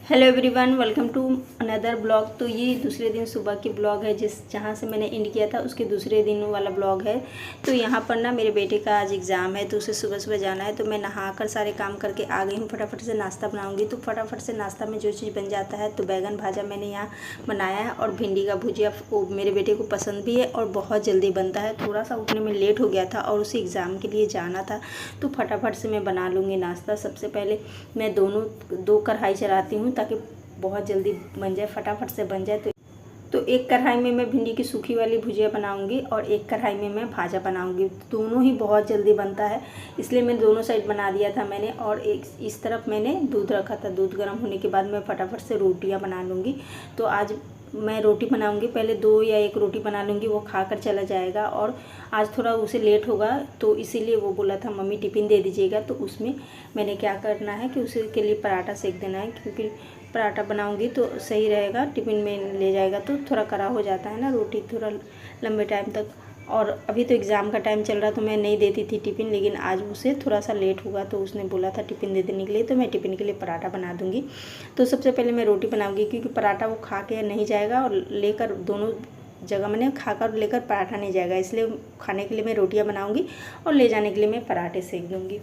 Hello everyone, welcome to another blog. तो ये दूसरे दिन सुबह की ब्लॉग है जहाँ से मैंने एंड किया था उसके दूसरे दिन वाला ब्लॉग है। तो यहाँ पर ना मेरे बेटे का आज एग्ज़ाम है तो उसे सुबह सुबह जाना है। तो मैं नहाकर सारे काम करके आ गई हूँ। फटाफट से नाश्ता बनाऊँगी। तो फटाफट से नाश्ता में जो चीज़ बन जाता है, तो बैगन भाजा मैंने यहाँ बनाया है और भिंडी का भुजिया वो मेरे बेटे को पसंद भी है और बहुत जल्दी बनता है। थोड़ा सा उठने में लेट हो गया था और उसे एग्ज़ाम के लिए जाना था, तो फटाफट से मैं बना लूँगी नाश्ता। सबसे पहले मैं दो कढ़ाई चलाती हूँ ताकि बहुत जल्दी बन जाए, फटाफट से बन जाए। तो एक कढ़ाई में मैं भिंडी की सूखी वाली भुजिया बनाऊंगी और एक कढ़ाई में मैं भाजा बनाऊंगी। दोनों ही बहुत जल्दी बनता है, इसलिए मैं दोनों साइड बना दिया था मैंने। और एक इस तरफ मैंने दूध रखा था। दूध गर्म होने के बाद मैं फटाफट से रोटियां बना लूँगी। तो आज मैं रोटी बनाऊंगी, पहले 2 या 1 रोटी बना लूँगी, वो खाकर चला जाएगा। और आज थोड़ा उसे लेट होगा तो इसीलिए वो बोला था मम्मी टिफ़िन दे दीजिएगा। तो उसमें मैंने क्या करना है कि उसे के लिए पराठा सेक देना है, क्योंकि पराठा बनाऊंगी तो सही रहेगा, टिफ़िन में ले जाएगा। तो थोड़ा कड़ा हो जाता है ना रोटी थोड़ा लंबे टाइम तक। और अभी तो एग्ज़ाम का टाइम चल रहा तो मैं नहीं देती थी टिफ़िन, लेकिन आज उसे थोड़ा सा लेट हुआ तो उसने बोला था टिफ़िन दे देने के लिए, तो मैं टिफ़िन के लिए पराठा बना दूंगी। तो सबसे पहले मैं रोटी बनाऊंगी, क्योंकि पराठा वो खा के नहीं जाएगा और लेकर दोनों जगह मैंने खाकर लेकर पराठा नहीं जाएगा, इसलिए खाने के लिए मैं रोटियाँ बनाऊँगी और ले जाने के लिए मैं पराठे सेक दूँगी।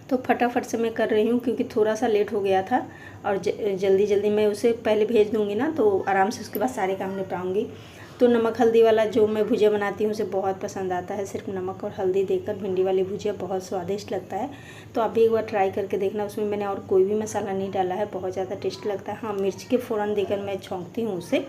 तो फटाफट से मैं कर रही हूँ, क्योंकि थोड़ा सा लेट हो गया था और जल्दी जल्दी मैं उसे पहले भेज दूँगी ना, तो आराम से उसके बाद सारे काम निपटाऊँगी। तो नमक हल्दी वाला जो मैं भुजिया बनाती हूँ उसे बहुत पसंद आता है। सिर्फ नमक और हल्दी देकर भिंडी वाली भुजिया बहुत स्वादिष्ट लगता है। तो आप भी एक बार ट्राई करके देखना। उसमें मैंने और कोई भी मसाला नहीं डाला है, बहुत ज़्यादा टेस्टी लगता है। हाँ, मिर्च के फ़ौरन देकर मैं छौंकती हूँ उसे।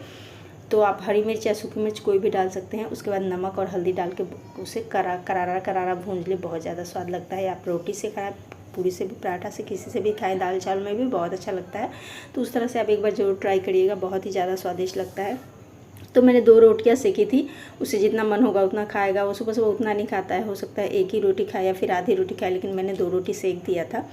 तो आप हरी मिर्च या सूखी मिर्च कोई भी डाल सकते हैं। उसके बाद नमक और हल्दी डाल के उसे करारा भूंज ले, बहुत ज़्यादा स्वाद लगता है। आप रोटी से खाएं, पूरी से भी, पराठा से, किसी से भी खाएं, दाल चावल में भी बहुत अच्छा लगता है। तो उस तरह से आप एक बार ज़रूर ट्राई करिएगा, बहुत ही ज़्यादा स्वादिष्ट लगता है। तो मैंने 2 रोटियां सेकी थी। उसे जितना मन होगा उतना खाएगा। वो सुबह सुबह उतना नहीं खाता है, हो सकता है 1 ही रोटी खाए या फिर आधी रोटी खाए, लेकिन मैंने 2 रोटी सेक दिया था।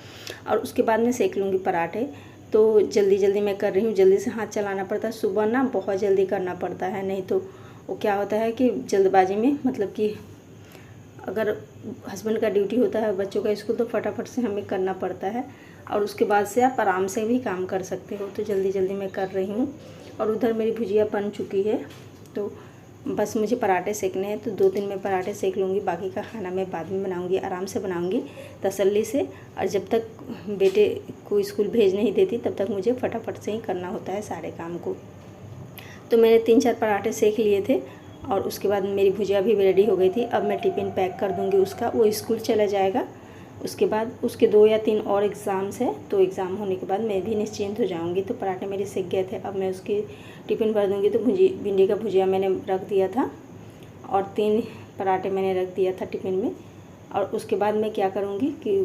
और उसके बाद मैं सेक लूँगी पराठे। तो जल्दी जल्दी मैं कर रही हूँ, जल्दी से हाथ चलाना पड़ता है। सुबह ना बहुत जल्दी करना पड़ता है, नहीं तो वो क्या होता है कि जल्दबाजी में, मतलब कि अगर हस्बैंड का ड्यूटी होता है, बच्चों का स्कूल, तो फटाफट से हमें करना पड़ता है। और उसके बाद से आप आराम से भी काम कर सकते हो। तो जल्दी जल्दी मैं कर रही हूँ। और उधर मेरी भुजिया बन चुकी है, तो बस मुझे पराठे सेकने हैं। तो 2-3 मैं पराठे सेक लूँगी, बाकी का खाना मैं बाद में बनाऊँगी, आराम से बनाऊँगी, तसल्ली से। और जब तक बेटे को स्कूल भेज नहीं देती तब तक मुझे फटाफट से ही करना होता है सारे काम को। तो मैंने 3-4 पराठे सेक लिए थे और उसके बाद मेरी भुजिया भी रेडी हो गई थी। अब मैं टिफ़िन पैक कर दूँगी उसका, वो स्कूल चला जाएगा। उसके बाद उसके 2 या 3 और एग्ज़ाम्स है, तो एग्ज़ाम होने के बाद मैं भी निश्चिंत हो जाऊँगी। तो पराठे मेरे सेक गए थे, अब मैं उसकी टिफ़िन भर दूँगी। तो भिंडी का भुजिया मैंने रख दिया था और 3 पराठे मैंने रख दिया था टिफ़िन में। और उसके बाद मैं क्या करूँगी कि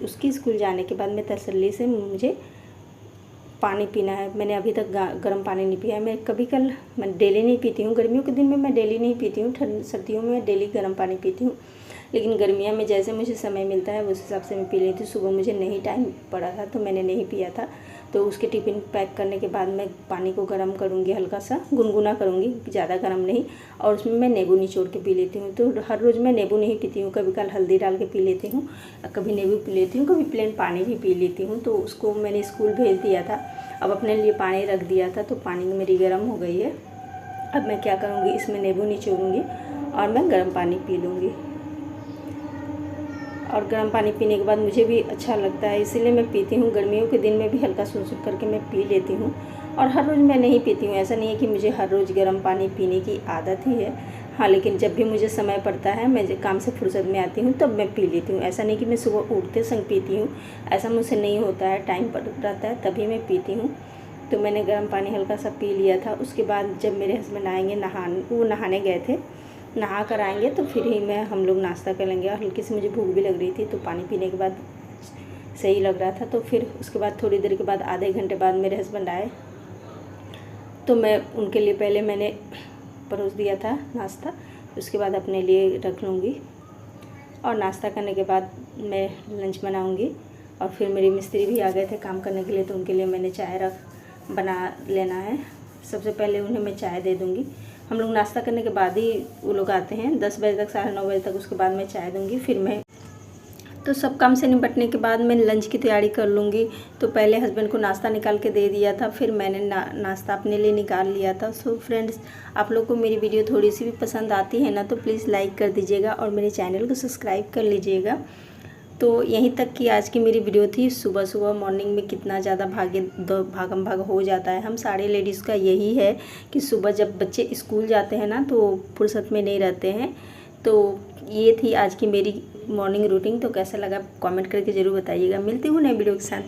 उसकी स्कूल जाने के बाद मैं तसल्ली से, मुझे पानी पीना है। मैंने अभी तक गर्म पानी नहीं पिया है। मैं डेली नहीं पीती हूँ। गर्मियों के दिन में मैं डेली नहीं पीती हूँ, सर्दियों में डेली गर्म पानी पीती हूँ। लेकिन गर्मियों में जैसे मुझे समय मिलता है उस हिसाब से मैं पी लेती हूँ। सुबह मुझे नहीं टाइम पड़ा था तो मैंने नहीं पिया था। तो उसके टिफ़िन पैक करने के बाद मैं पानी को गर्म करूँगी, हल्का सा गुनगुना करूँगी, ज़्यादा गर्म नहीं। और उसमें मैं नींबू निचोड़ के पी लेती हूँ। तो हर रोज़ मैं नींबू नहीं पीती हूँ, कभी कल हल्दी डाल के पी लेती हूँ, कभी नींबू पी लेती हूँ, कभी प्लेन पानी भी पी लेती हूँ। तो उसको मैंने स्कूल भेज दिया था, अब अपने लिए पानी रख दिया था। तो पानी मेरी गर्म हो गई है। अब मैं क्या करूँगी, इसमें नींबू निचोड़ूँगी और मैं गर्म पानी पी लूँगी। और गर्म पानी पीने के बाद मुझे भी अच्छा लगता है, इसीलिए मैं पीती हूँ। गर्मियों के दिन में भी हल्का सुसुक करके मैं पी लेती हूँ। और हर रोज़ मैं नहीं पीती हूँ, ऐसा नहीं है कि मुझे हर रोज़ गर्म पानी पीने की आदत ही है। हाँ, लेकिन जब भी मुझे समय पड़ता है, मैं काम से फुर्सत में आती हूँ, तब मैं पी लेती हूँ। ऐसा नहीं कि मैं सुबह उठते संग पीती हूँ, ऐसा मुझसे नहीं होता है। टाइम पर रहता है तभी मैं पीती हूँ। तो मैंने गर्म पानी हल्का सा पी लिया था। उसके बाद जब मेरे हस्बैंड आएंगे, वो नहाने गए थे, नहा कर आएंगे तो फिर ही हम लोग नाश्ता कर लेंगे। और हल्की सी मुझे भूख भी लग रही थी, तो पानी पीने के बाद सही लग रहा था। तो फिर उसके बाद थोड़ी देर के बाद, आधे घंटे बाद मेरे हस्बैंड आए, तो मैं उनके लिए पहले मैंने परोस दिया था नाश्ता, उसके बाद अपने लिए रख लूँगी। और नाश्ता करने के बाद मैं लंच बनाऊँगी। और फिर मेरे मिस्त्री भी आ गए थे काम करने के लिए, तो उनके लिए मैंने चाय बना लेना है। सबसे पहले उन्हें मैं चाय दे दूँगी। हम लोग नाश्ता करने के बाद ही वो लोग आते हैं, 10 बजे तक, 9:30 बजे तक। उसके बाद मैं चाय दूँगी, फिर मैं तो सब काम से निपटने के बाद मैं लंच की तैयारी कर लूँगी। तो पहले हस्बैंड को नाश्ता निकाल के दे दिया था, फिर मैंने नाश्ता अपने लिए निकाल लिया था। सो फ्रेंड्स, आप लोग को मेरी वीडियो थोड़ी सी भी पसंद आती है ना तो प्लीज़ लाइक कर दीजिएगा और मेरे चैनल को सब्सक्राइब कर लीजिएगा। तो यहीं तक की आज की मेरी वीडियो थी। सुबह सुबह मॉर्निंग में कितना ज़्यादा भागम भाग हो जाता है। हम सारे लेडीज़ का यही है कि सुबह जब बच्चे स्कूल जाते हैं ना तो फुर्सत में नहीं रहते हैं। तो ये थी आज की मेरी मॉर्निंग रूटीन। तो कैसा लगा कमेंट करके ज़रूर बताइएगा। मिलती हूँ नई वीडियो के साथ।